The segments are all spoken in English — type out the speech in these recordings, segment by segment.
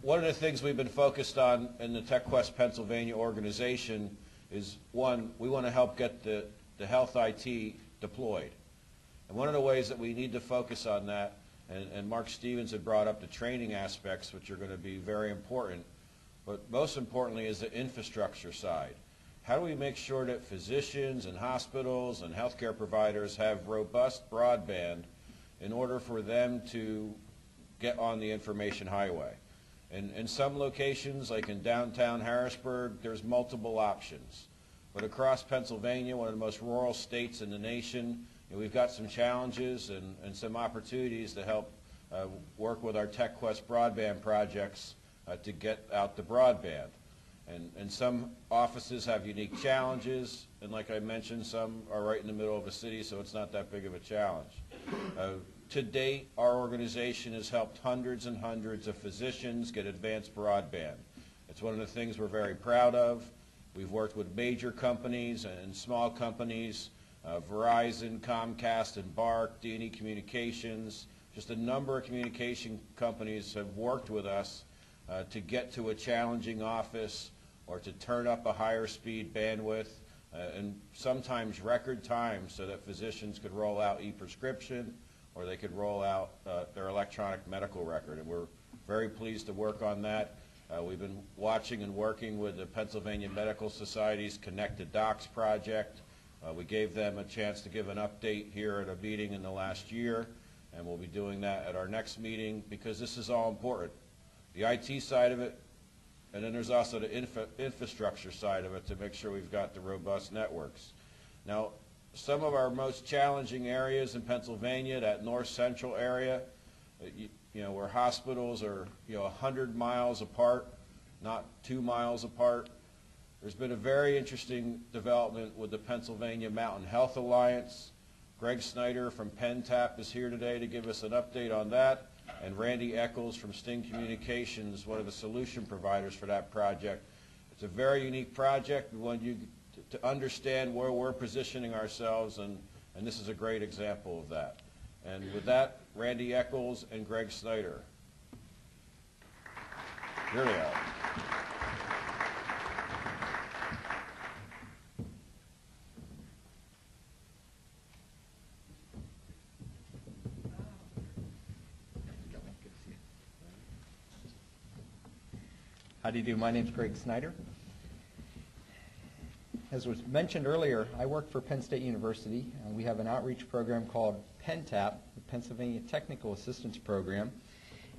one of the things we've been focused on in the TechQuest Pennsylvania organization is, one, we want to help get the health IT deployed. And one of the ways that we need to focus on that, and Mark Stevens had brought up the training aspects, which are going to be very important, but most importantly is the infrastructure side. How do we make sure that physicians and hospitals and healthcare providers have robust broadband in order for them to get on the information highway? And in some locations, like in downtown Harrisburg, there's multiple options. But across Pennsylvania, one of the most rural states in the nation, we've got some challenges and some opportunities to help work with our TechQuest broadband projects to get out the broadband. And some offices have unique challenges, and like I mentioned, some are right in the middle of a city, so it's not that big of a challenge. To date, our organization has helped hundreds and hundreds of physicians get advanced broadband. It's one of the things we're very proud of. We've worked with major companies and small companies, Verizon, Comcast, and BARC, D&E Communications. Just a number of communication companies have worked with us to get to a challenging office or to turn up a higher speed bandwidth and sometimes record time so that physicians could roll out e-prescription or they could roll out their electronic medical record. And we're very pleased to work on that. We've been watching and working with the Pennsylvania Medical Society's Connected Docs project. We gave them a chance to give an update here at a meeting in the last year, and we'll be doing that at our next meeting because this is all important. The IT side of it, and then there's also the infrastructure side of it to make sure we've got the robust networks. Now, some of our most challenging areas in Pennsylvania, that north central area, where hospitals are 100 miles apart, not 2 miles apart. There's been a very interesting development with the Pennsylvania Mountain Health Alliance. Greg Snyder from PennTap is here today to give us an update on that, and Randy Eccles from Sting Communications, one of the solution providers for that project. It's a very unique project. We want you to understand where we're positioning ourselves, and this is a great example of that. And with that, Randy Eccles and Greg Snyder. Here they are. How do you do? My name's Greg Snyder. As was mentioned earlier, I work for Penn State University, and we have an outreach program called PennTap, the Pennsylvania Technical Assistance Program.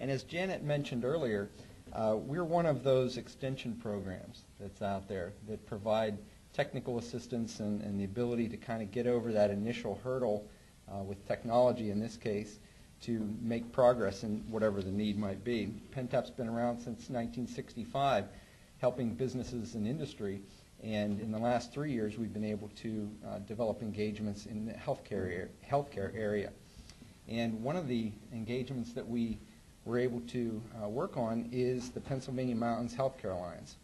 And as Janet mentioned earlier, we're one of those extension programs that's out there that provide technical assistance and the ability to kind of get over that initial hurdle with technology in this case to make progress in whatever the need might be. PennTap's been around since 1965, helping businesses and industry. And in the last 3 years, we've been able to develop engagements in the healthcare area. And one of the engagements that we were able to work on is the Pennsylvania Mountains Healthcare Alliance.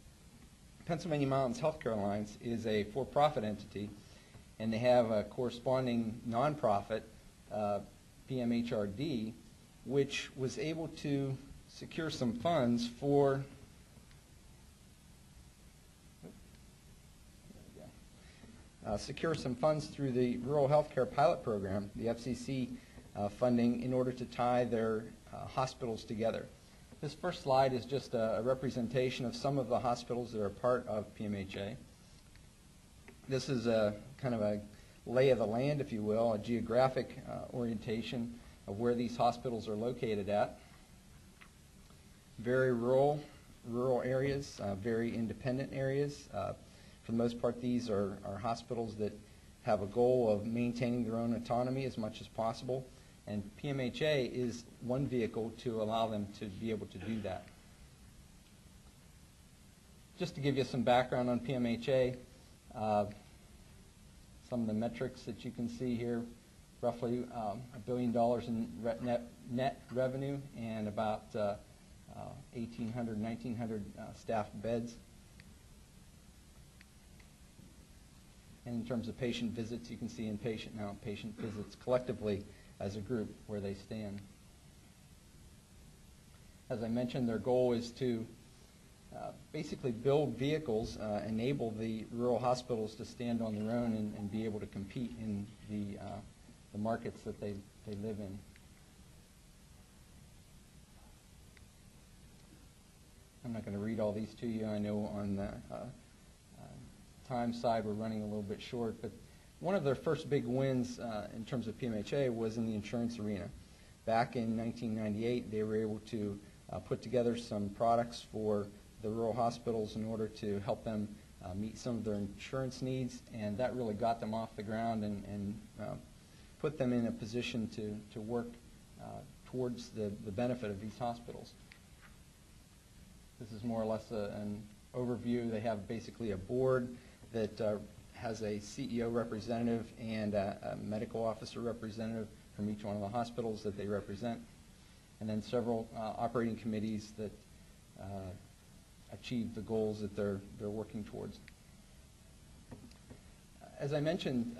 Pennsylvania Mountains Healthcare Alliance is a for-profit entity, and they have a corresponding nonprofit, PMHRD, which was able to secure some funds for through the Rural Healthcare Pilot Program, the FCC funding, in order to tie their hospitals together. This first slide is just a representation of some of the hospitals that are part of PMHA. This is a kind of a lay of the land, if you will, a geographic orientation of where these hospitals are located at. Very rural areas, very independent areas. For the most part, these are hospitals that have a goal of maintaining their own autonomy as much as possible, and PMHA is one vehicle to allow them to be able to do that. Just to give you some background on PMHA, some of the metrics that you can see here, roughly $1 billion in net revenue and about 1,800, 1,900 staffed beds. And in terms of patient visits, you can see inpatient and outpatient visits collectively as a group where they stand. As I mentioned, their goal is to basically build vehicles, enable the rural hospitals to stand on their own and be able to compete in the markets that they live in. I'm not going to read all these to you. I know on the time side we're running a little bit short, but one of their first big wins in terms of PMHA was in the insurance arena. Back in 1998, they were able to put together some products for the rural hospitals in order to help them meet some of their insurance needs, and that really got them off the ground and put them in a position to work towards the benefit of these hospitals. This is more or less an overview. They have basically a board that has a CEO representative and a medical officer representative from each one of the hospitals that they represent, and then several operating committees that achieve the goals that they're working towards. As I mentioned,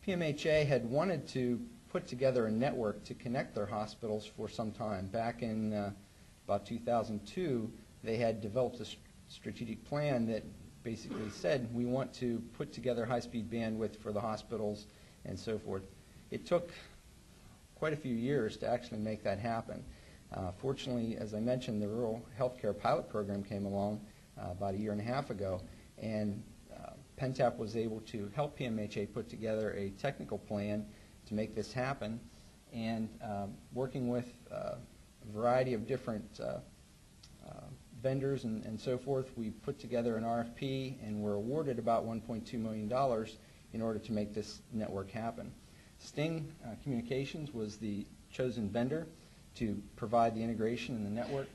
PMHA had wanted to put together a network to connect their hospitals for some time. Back in about 2002, they had developed a strategic plan that basically said, we want to put together high-speed bandwidth for the hospitals and so forth. It took quite a few years to actually make that happen. Fortunately, as I mentioned, the Rural Healthcare Pilot Program came along about a year and a half ago, and PennTap was able to help PMHA put together a technical plan to make this happen, and working with a variety of different vendors and so forth, we put together an RFP and were awarded about $1.2 million in order to make this network happen. Sting Communications was the chosen vendor to provide the integration in the network.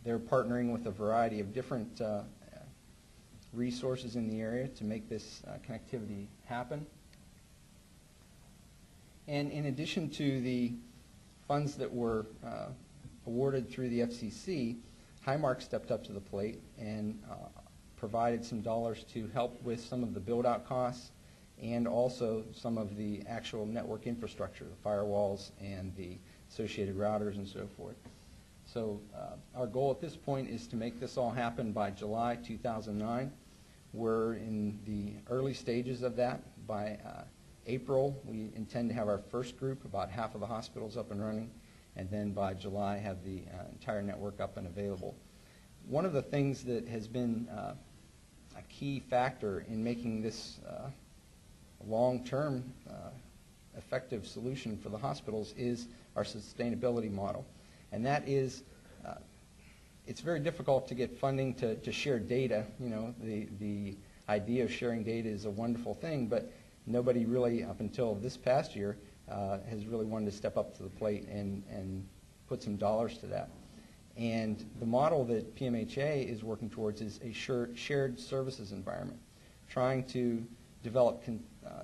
They're partnering with a variety of different resources in the area to make this connectivity happen. And in addition to the funds that were awarded through the FCC, Highmark stepped up to the plate and provided some dollars to help with some of the build-out costs and also some of the actual network infrastructure, the firewalls and the associated routers and so forth. So our goal at this point is to make this all happen by July 2009. We're in the early stages of that. By April, we intend to have our first group, about half of the hospitals up and running, and then by July have the entire network up and available. One of the things that has been a key factor in making this long-term effective solution for the hospitals is our sustainability model. And that is, it's very difficult to get funding to share data. You know, the idea of sharing data is a wonderful thing, but nobody really, up until this past year, has really wanted to step up to the plate and put some dollars to that. And the model that PMHA is working towards is a shared services environment, trying to develop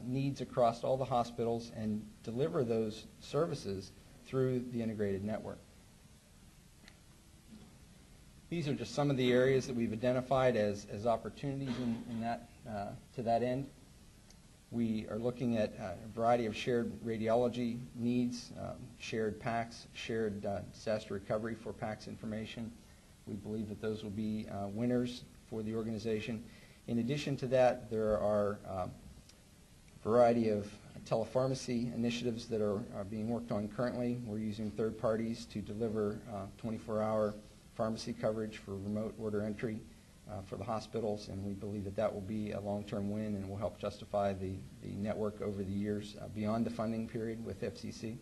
needs across all the hospitals and deliver those services through the integrated network. These are just some of the areas that we've identified as opportunities in that, to that end. We are looking at a variety of shared radiology needs, shared PACS, shared disaster recovery for PACS information. We believe that those will be winners for the organization. In addition to that, there are a variety of telepharmacy initiatives that are being worked on currently. We're using third parties to deliver 24-hour pharmacy coverage for remote order entry for the hospitals, and we believe that that will be a long-term win and will help justify the network over the years beyond the funding period with FCC.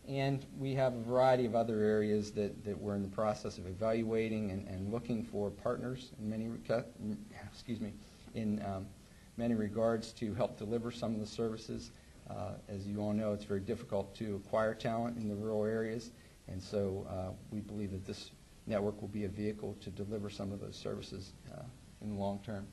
And we have a variety of other areas that we're in the process of evaluating and looking for partners in many, many regards to help deliver some of the services. As you all know, it's very difficult to acquire talent in the rural areas, and so we believe that this network will be a vehicle to deliver some of those services in the long term.